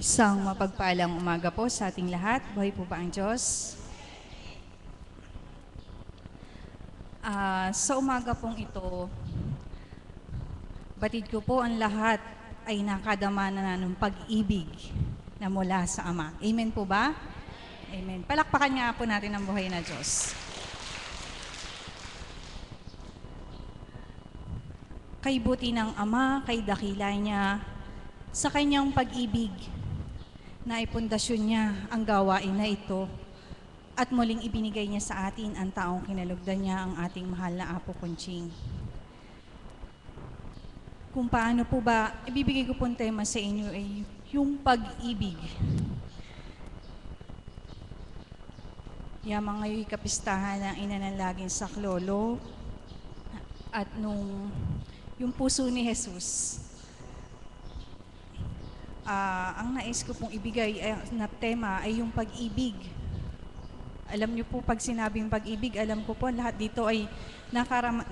Isang mapagpalang umaga po sa ating lahat. Buhay po ba ang Diyos? Sa umaga pong ito, batid ko po ang lahat ay nakadama na ng pag-ibig na mula sa Ama. Amen po ba? Amen. Palakpakan nga po natin ang buhay na Diyos. Kay buti ng Ama, kay dakila niya, sa kanyang pag-ibig, na ipundasyon niya ang gawain na ito at muling ibinigay niya sa atin ang taong kinalugdan niya, ang ating mahal na Apo Kunching. Kung paano po ba, ibibigay ko pong tema sa inyo ay yung pag-ibig. Yamang ngayon kapistahan ng inanalagin sa Klolo at yung puso ni Jesus. Ang nais ko pong ibigay na tema ay yung pag-ibig. Alam niyo po, pag sinabing pag-ibig, alam ko po lahat dito ay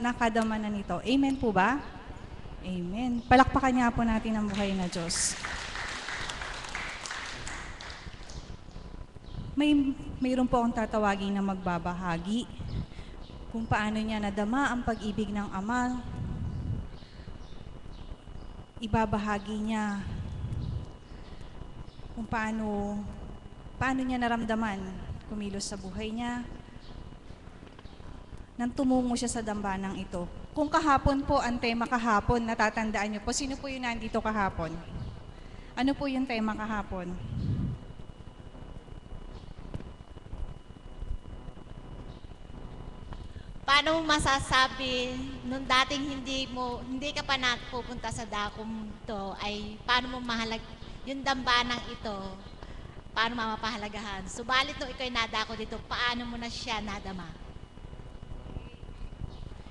nakadama na nito. Amen po ba? Amen. Palakpakan niya po natin ang buhay na Diyos. Mayroon po akong tatawagin na magbabahagi kung paano niya nadama ang pag-ibig ng Ama. Ibabahagi niya kung paano niya naramdaman kumilos sa buhay niya nang tumungo siya sa dambanang ito. Kung kahapon po, ang tema kahapon, natatandaan niyo po, sino po yung nandito kahapon? Ano po yung tema kahapon? Paano mo masasabi nung dating hindi ka pa pupunta sa dakom to ay paano mo yung dambanang ito, paano mapapahalagahan? Subalit nung ikaw'y nadako dito, paano mo na siya nadama?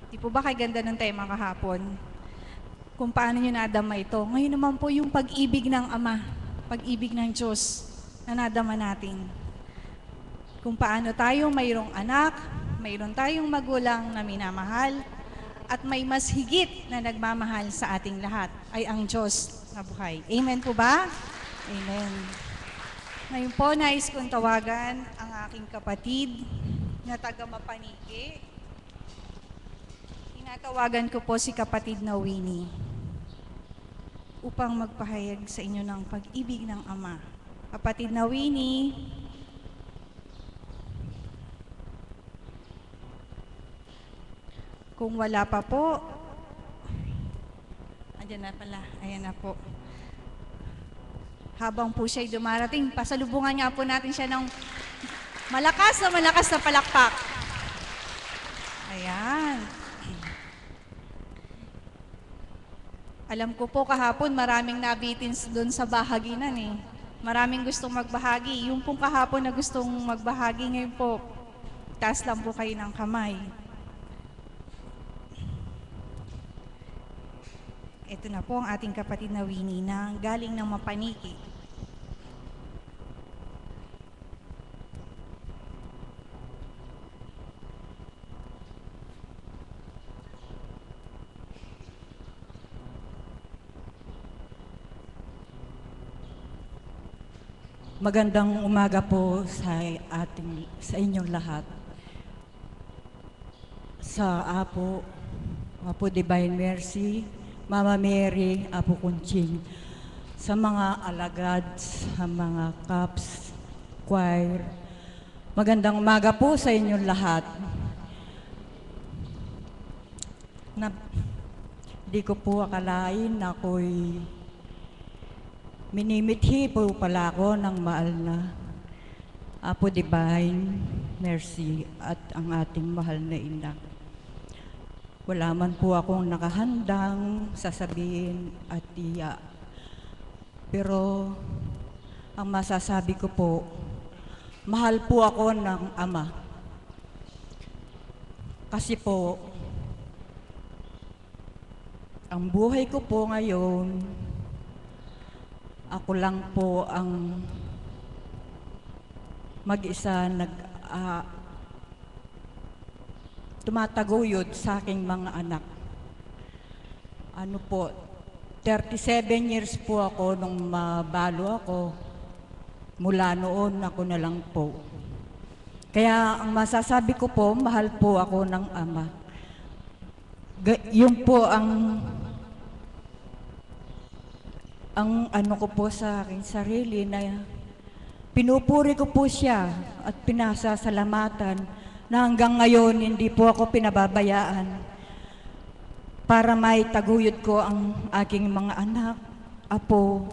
Di po ba kay ganda ng tema kahapon? Kung paano nyo nadama ito. Ngayon naman po yung pag-ibig ng Ama, pag-ibig ng Diyos na nadama natin. Kung paano tayo mayroong anak, mayroon tayong magulang na minamahal, at may mas higit na nagmamahal sa ating lahat ay ang Diyos na buhay. Amen po ba? Amen. Ngayon po, nais kong tawagan ang aking kapatid na taga Mapaniki. Tinatawagan ko po si kapatid na Winnie upang magpahayag sa inyo ng pag-ibig ng Ama. Kapatid na Winnie, kung wala pa po, andyan na pala, ayan na po. Habang po siya'y dumarating, pasalubungan nga po natin siya ng malakas na palakpak. Ayan. Alam ko po kahapon, maraming nabitin doon sa bahaginan eh. Maraming gustong magbahagi. Yung pong kahapon na gustong magbahagi, ngayon po, taas lang po kayo ng kamay. Ito na po ang ating kapatid na Winnie na galing ng Mapaniki. Magandang umaga po sa inyong lahat. Sa Apo Divine Mercy, Mama Mary, Apo Kunching, sa mga alagad, sa mga caps, choir, magandang umaga po sa inyong lahat. Di ko po akalain na ako'y minimithi po pala ako ng mahal na Apo Divine Mercy at ang ating mahal na ina. Wala man po akong nakahandang sasabihin at iya. Pero ang masasabi ko po, mahal po ako ng Ama. Kasi po, ang buhay ko po ngayon, ako lang po ang mag-isa tumataguyod sa aking mga anak. 37 years po ako nung mabalo ako. Mula noon, ako na lang po. Kaya ang masasabi ko po, mahal po ako ng Ama. Yun po ang ano ko po sa aking sarili na pinupuri ko po siya at pinasasalamatan na hanggang ngayon hindi po ako pinababayaan para may taguyod ko ang aking mga anak, apo,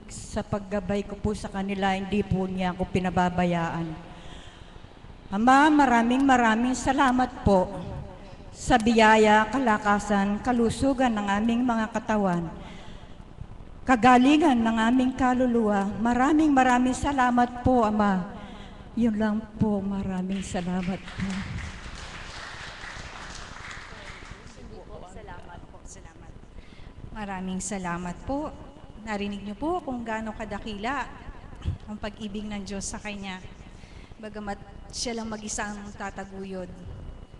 sa paggabay ko po sa kanila, hindi po niya ako pinababayaan. Ama, maraming salamat po sa biyaya, kalakasan, kalusugan ng aming mga katawan, kagalingan ng aming kaluluwa. Maraming salamat po, Ama. Yun lang po, maraming salamat po. Salamat. Maraming salamat po. Narinig niyo po kung gaano kadakila ang pag-ibig ng Diyos sa Kanya. Bagamat siya lang mag-isa ang tataguyod,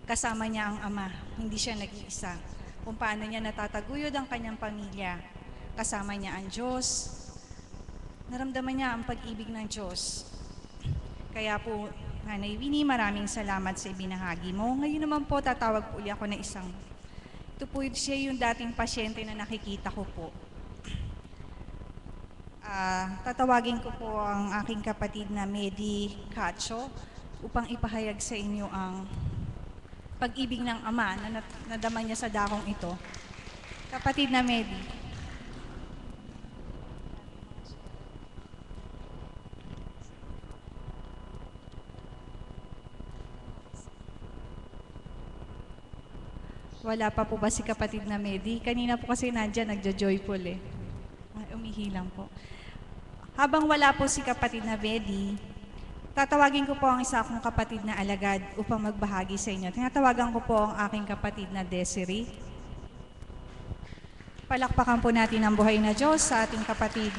kasama niya ang Ama, hindi siya nag-iisa. Kung paano niya natataguyod ang kanyang pamilya, kasama niya ang Diyos. Naramdaman niya ang pag-ibig ng Diyos. Kaya po, Nanay Winnie, maraming salamat sa ibinahagi mo. Ngayon naman po, tatawag po ulit ako na isang. Ito po siya yung dating pasyente na nakikita ko po. Tatawagin ko po ang aking kapatid na Medi Cacho upang ipahayag sa inyo ang pag-ibig ng Ama na nadama niya sa dakong ito. Kapatid na Medi. Wala pa po ba si kapatid na Medi? Kanina po kasi nandiyan, nagja-joyful eh. Umihilang po. Habang wala po si kapatid na Medi, tatawagin ko po ang isa kong kapatid na alagad upang magbahagi sa inyo. Tinatawagan ko po ang aking kapatid na Desiree. Palakpakan po natin ang buhay na Diyos sa ating kapatid.